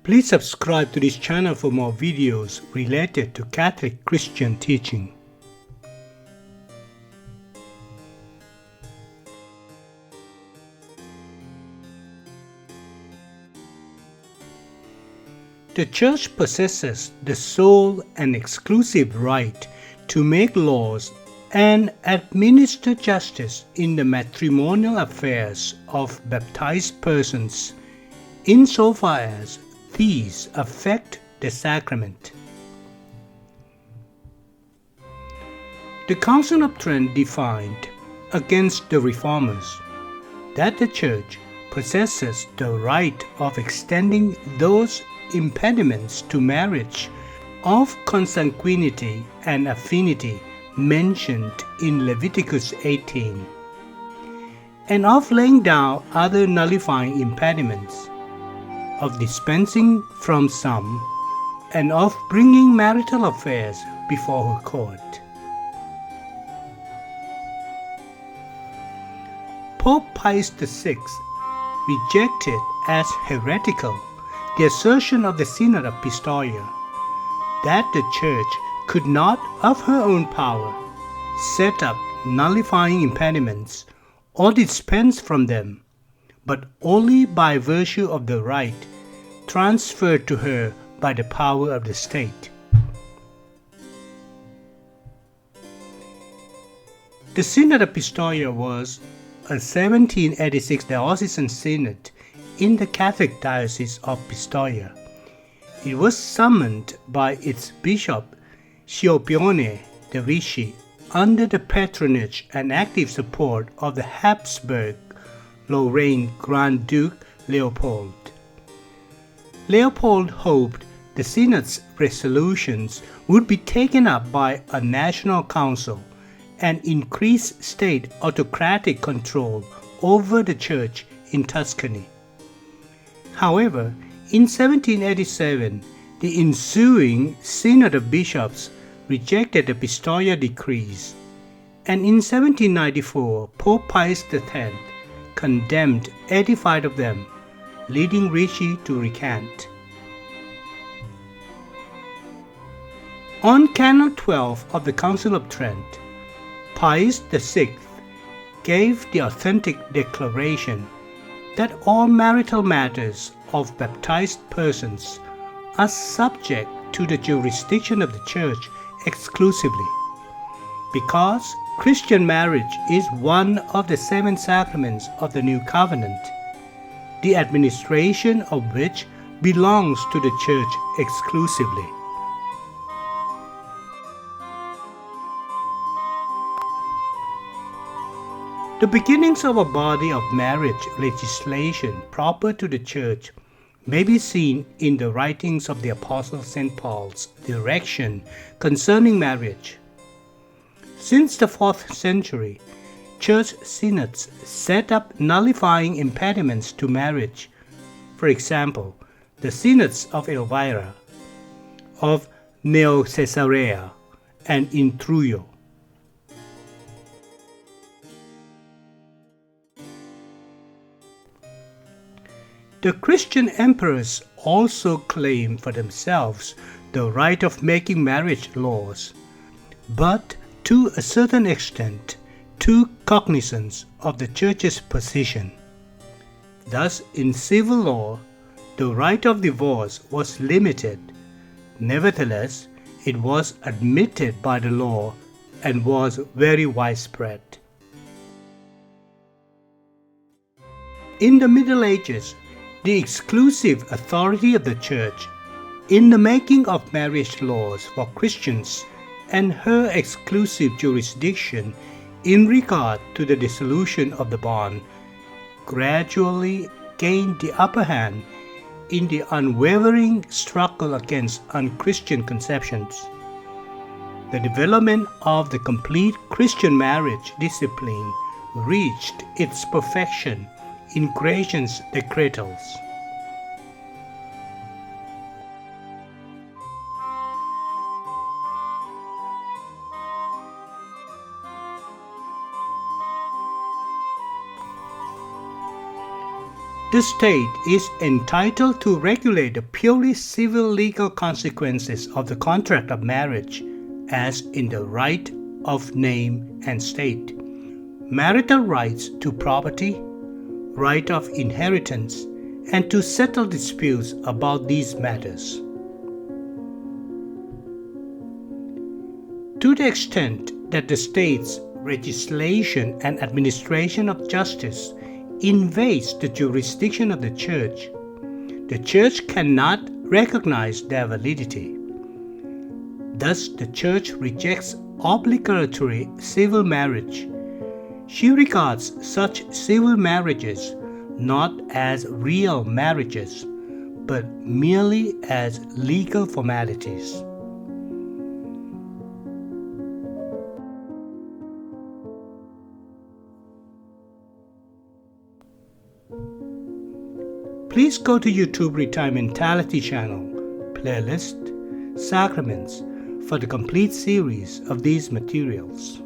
Please subscribe to this channel for more videos related to Catholic Christian teaching. The Church possesses the sole and exclusive right to make laws and administer justice in the matrimonial affairs of baptized persons, insofar as these affect the sacrament. The Council of Trent defined, against the Reformers, that the Church possesses the right of extending those impediments to marriage of consanguinity and affinity mentioned in Leviticus 18, and of laying down other nullifying impediments, of dispensing from some, and of bringing marital affairs before her court. Pope Pius VI rejected as heretical the assertion of the Synod of Pistoia that the Church could not of her own power set up nullifying impediments or dispense from them, but only by virtue of the right transferred to her by the power of the state. The Synod of Pistoia was a 1786 diocesan synod in the Catholic Diocese of Pistoia. It was summoned by its bishop Scipione de' Ricci under the patronage and active support of the Habsburg-Lorraine Grand Duke Leopold. Leopold hoped the synod's resolutions would be taken up by a national council and increase state autocratic control over the Church in Tuscany. However, in 1787, the ensuing Synod of Bishops rejected the Pistoia decrees, and in 1794 Pope Pius X condemned 85 of them, leading Ricci to recant. On Canon 12 of the Council of Trent, Pius VI gave the authentic declaration that all marital matters of baptized persons are subject to the jurisdiction of the Church exclusively, because Christian marriage is one of the 7 sacraments of the New Covenant, the administration of which belongs to the Church exclusively. The beginnings of a body of marriage legislation proper to the Church may be seen in the writings of the Apostle St. Paul's direction concerning marriage. Since the 4th century, Church synods set up nullifying impediments to marriage. For example, the synods of Elvira, of Neo-Caesarea, and in Trujillo. The Christian emperors also claim for themselves the right of making marriage laws, but to a certain extent took cognizance of the Church's position. Thus, in civil law, the right of divorce was limited. Nevertheless, it was admitted by the law and was very widespread. In the Middle Ages, the exclusive authority of the Church in the making of marriage laws for Christians and her exclusive jurisdiction in regard to the dissolution of the bond gradually gained the upper hand in the unwavering struggle against unchristian conceptions. The development of the complete Christian marriage discipline reached its perfection in Gratian's decretals. The state is entitled to regulate the purely civil legal consequences of the contract of marriage, as in the right of name and state, marital rights to property, right of inheritance, and to settle disputes about these matters. To the extent that the state's legislation and administration of justice invades the jurisdiction of the Church cannot recognize their validity. Thus, the Church rejects obligatory civil marriage. She regards such civil marriages not as real marriages, but merely as legal formalities. Please go to YouTube Retirementality channel, playlist, Sacraments, for the complete series of these materials.